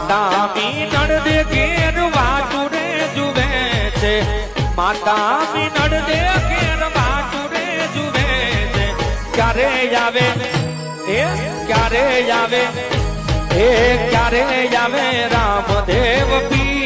માતા મીનળ દે ઘેર વાટુરે જુએ છે માતા મીનળ દે ઘેર વાટુરે જુએ છે ક્યારે આવે એ ક્યારે આવે એ ક્યારે આવે રામદેવ પીર